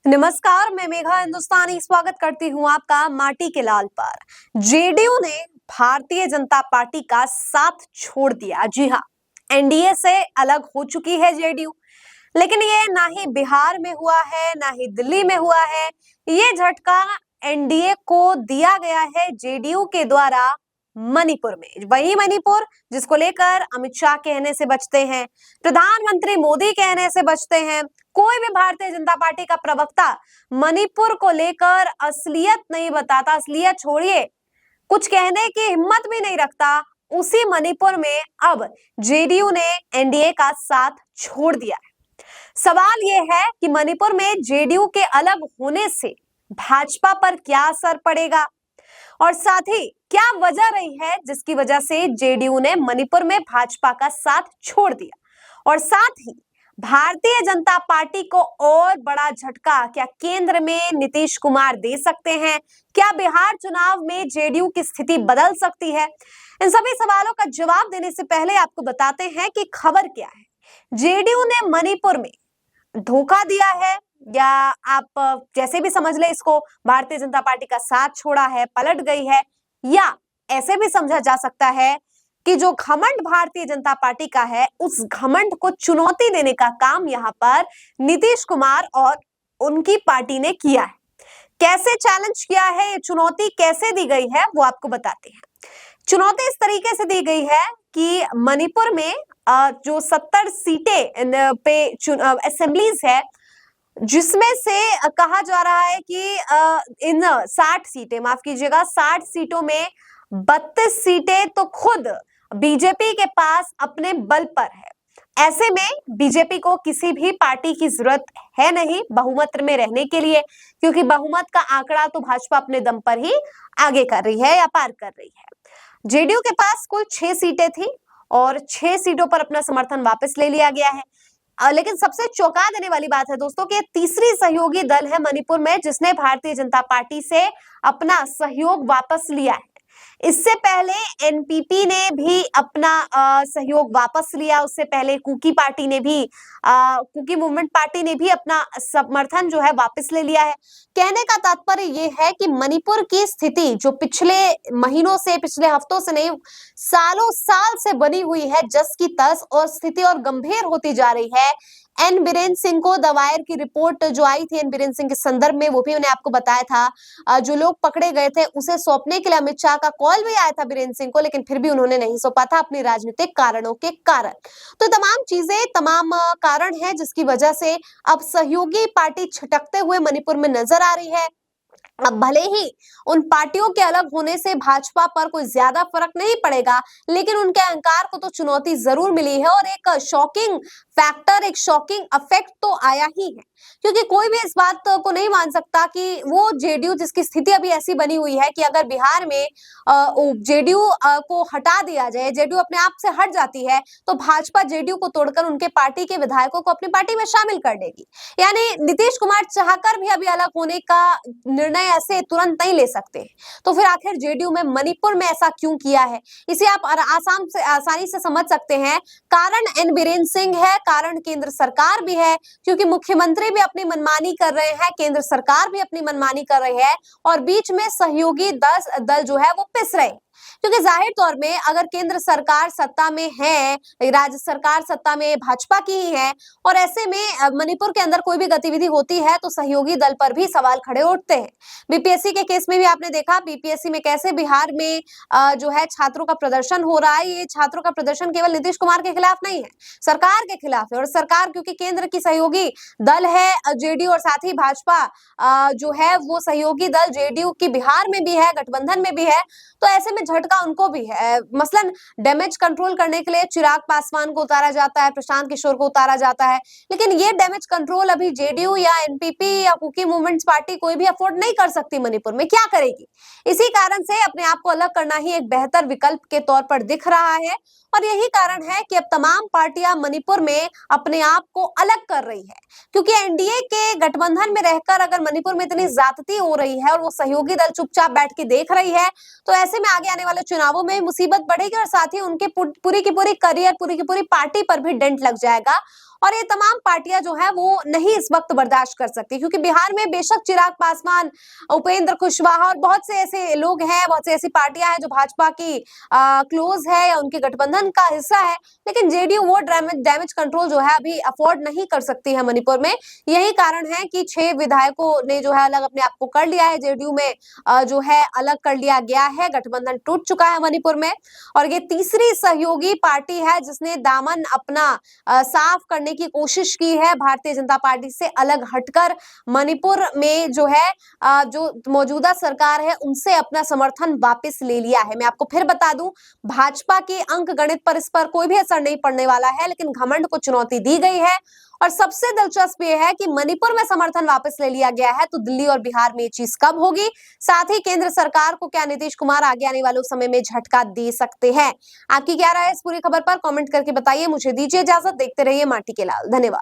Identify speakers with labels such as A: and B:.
A: नमस्कार, मैं मेघा हिंदुस्तानी स्वागत करती हूँ आपका माटी के लाल पर। जेडीयू ने भारतीय जनता पार्टी का साथ छोड़ दिया। जी हाँ, एनडीए से अलग हो चुकी है जेडीयू। लेकिन ये ना ही बिहार में हुआ है, ना ही दिल्ली में हुआ है। ये झटका एनडीए को दिया गया है जेडीयू के द्वारा मणिपुर में। वही मणिपुर जिसको लेकर अमित शाह कहने से बचते हैं, प्रधानमंत्री मोदी कहने से बचते हैं, कोई भी भारतीय जनता पार्टी का प्रवक्ता मणिपुर को लेकर असलियत नहीं बताता। असलियत छोड़िए, कुछ कहने की हिम्मत भी नहीं रखता। उसी मणिपुर में अब जेडीयू ने एनडीए का साथ छोड़ दिया है। सवाल यह है कि मणिपुर में जेडीयू के अलग होने से भाजपा पर क्या असर पड़ेगा और साथ ही क्या वजह रही है जिसकी वजह से जेडीयू ने मणिपुर में भाजपा का साथ छोड़ दिया, और साथ ही भारतीय जनता पार्टी को और बड़ा झटका क्या केंद्र में नीतीश कुमार दे सकते हैं? क्या बिहार चुनाव में जेडीयू की स्थिति बदल सकती है? इन सभी सवालों का जवाब देने से पहले आपको बताते हैं कि खबर क्या है। जेडीयू ने मणिपुर में धोखा दिया है, या आप जैसे भी समझ ले इसको, भारतीय जनता पार्टी का साथ छोड़ा है, पलट गई है, या ऐसे भी समझा जा सकता है कि जो घमंड भारतीय जनता पार्टी का है उस घमंड को चुनौती देने का काम यहाँ पर नीतीश कुमार और उनकी पार्टी ने किया है। कैसे चैलेंज किया है, ये चुनौती कैसे दी गई है वो आपको बताते हैं। चुनौती इस तरीके से दी गई है कि मणिपुर में जो 70 सीटें पे असेंबलीज है, जिसमें से कहा जा रहा है कि इन 60 सीटें, माफ कीजिएगा, 60 सीटों में 32 सीटें तो खुद बीजेपी के पास अपने बल पर है। ऐसे में बीजेपी को किसी भी पार्टी की जरूरत है नहीं बहुमत में रहने के लिए, क्योंकि बहुमत का आंकड़ा तो भाजपा अपने दम पर ही आगे कर रही है या पार कर रही है। जेडीयू के पास कुल 6 सीटें थी और 6 सीटों पर अपना समर्थन वापस ले लिया गया है। लेकिन सबसे चौंका देने वाली बात है दोस्तों कि तीसरी सहयोगी दल है मणिपुर में जिसने भारतीय जनता पार्टी से अपना सहयोग वापस लिया है। इससे पहले एनपीपी ने भी अपना सहयोग वापस लिया। उससे पहले कुकी मूवमेंट पार्टी ने भी अपना समर्थन जो है वापस ले लिया है। कहने का तात्पर्य यह है कि मणिपुर की स्थिति जो पिछले महीनों से, पिछले हफ्तों से नहीं, सालों साल से बनी हुई है जस की तस, और स्थिति और गंभीर होती जा रही है। एन बीरेन सिंह को दवायर की रिपोर्ट जो आई थी एन बीरेन सिंह के संदर्भ में, वो भी मैंने आपको बताया था। जो लोग पकड़े गए थे उसे सौंपने के लिए अमित शाह का कॉल भी आया था बीरेन सिंह को, लेकिन फिर भी उन्होंने नहीं सौंपा था अपनी राजनीतिक कारणों के कारण। तो तमाम चीजें, तमाम कारण है जिसकी वजह से अब सहयोगी पार्टी छिटकते हुए मणिपुर में नजर आ रही है। अब भले ही उन पार्टियों के अलग होने से भाजपा पर कोई ज्यादा फर्क नहीं पड़ेगा, लेकिन उनके अहंकार को तो चुनौती जरूर मिली है और एक शॉकिंग फैक्टर, एक शॉकिंग इफेक्ट तो आया ही है। क्योंकि कोई भी इस बात को नहीं मान सकता कि वो जेडीयू, जिसकी स्थिति अभी ऐसी बनी हुई है कि अगर बिहार में जेडीयू को हटा दिया जाए, जेडीयू अपने आप से हट जाती है, तो भाजपा जेडीयू को तोड़कर उनके पार्टी के विधायकों को अपनी पार्टी में शामिल कर लेगी। यानी नीतीश कुमार चाहकर भी अभी अलग होने का निर्णय ऐसे तुरंत नहीं ले सकते। तो फिर आखिर जेडीयू में मणिपुर में ऐसा क्यों किया है, इसे आप आसानी से समझ सकते हैं। कारण एन बीरेन सिंह है, कारण केंद्र सरकार भी है, क्योंकि मुख्यमंत्री भी अपनी मनमानी कर रहे हैं, केंद्र सरकार भी अपनी मनमानी कर रही है, और बीच में सहयोगी दल जो है वो पिस रहे हैं। क्योंकि जाहिर तौर में अगर केंद्र सरकार सत्ता में है, राज्य सरकार सत्ता में भाजपा की ही है, और ऐसे में मणिपुर के अंदर कोई भी गतिविधि होती है तो सहयोगी दल पर भी सवाल खड़े उठते हैं। बीपीएससी के केस में भी आपने देखा, बीपीएससी में कैसे बिहार में जो है छात्रों का प्रदर्शन हो रहा है। ये छात्रों का प्रदर्शन केवल नीतीश कुमार के खिलाफ नहीं है, सरकार के खिलाफ है। और सरकार क्योंकि केंद्र की सहयोगी दल है जेडीयू, और साथ ही भाजपा जो है वो सहयोगी दल जेडीयू की बिहार में भी है, गठबंधन में भी है, तो ऐसे में झटका उनको भी है। मसलन डैमेज कंट्रोल करने के लिए चिराग पासवान को उतारा जाता है, प्रशांत किशोर को उतारा जाता है, लेकिन ये डैमेज कंट्रोल अभी जेडीयू या एनपीपी या कुकी मूवमेंट्स पार्टी कोई भी अफोर्ड नहीं कर सकती। मणिपुर में क्या करेगी? इसी कारण से अपने आप को अलग करना ही एक बेहतर विकल्प के तौर पर दिख रहा है, और यही कारण है कि अब तमाम पार्टियां मणिपुर में अपने आप को अलग कर रही है। क्योंकि एनडीए के गठबंधन में रहकर अगर मणिपुर में इतनी ज्यादती हो रही है और वो सहयोगी दल चुपचाप बैठ के देख रही है, तो ऐसे में आगे आने वाले चुनावों में मुसीबत बढ़ेगी, और साथ ही उनके पूरी की पूरी करियर, पूरी की पूरी पार्टी पर भी डेंट लग जाएगा। और ये तमाम पार्टियां जो है वो नहीं इस वक्त बर्दाश्त कर सकती, क्योंकि बिहार में बेशक चिराग पासवान, उपेंद्र कुशवाहा और बहुत से ऐसे लोग हैं, बहुत से ऐसी पार्टियां हैं जो भाजपा की क्लोज है या उनके गठबंधन का हिस्सा है, लेकिन जेडीयू वो डैमेज कंट्रोल जो है अभी अफोर्ड नहीं कर सकती है मणिपुर में। यही कारण है कि 6 विधायकों ने जो है अलग अपने आप को कर लिया है, जेडीयू में जो है अलग कर लिया गया है, गठबंधन टूट चुका है मणिपुर में। और ये तीसरी सहयोगी पार्टी है जिसने दामन अपना साफ करने की कोशिश की है भारतीय जनता पार्टी से अलग हटकर, मणिपुर में जो है जो मौजूदा सरकार है उनसे अपना समर्थन वापस ले लिया है। मैं आपको फिर बता दूं, भाजपा के अंक गणित पर इस पर कोई भी असर नहीं पड़ने वाला है, लेकिन घमंड को चुनौती दी गई है। और सबसे दिलचस्प ये है कि मणिपुर में समर्थन वापस ले लिया गया है, तो दिल्ली और बिहार में ये चीज कब होगी? साथ ही केंद्र सरकार को क्या नीतीश कुमार आगे आने वाले समय में झटका दे सकते हैं? आपकी क्या राय है इस पूरी खबर पर? कमेंट करके बताइए। मुझे दीजिए इजाजत, देखते रहिए माटी के लाल। धन्यवाद।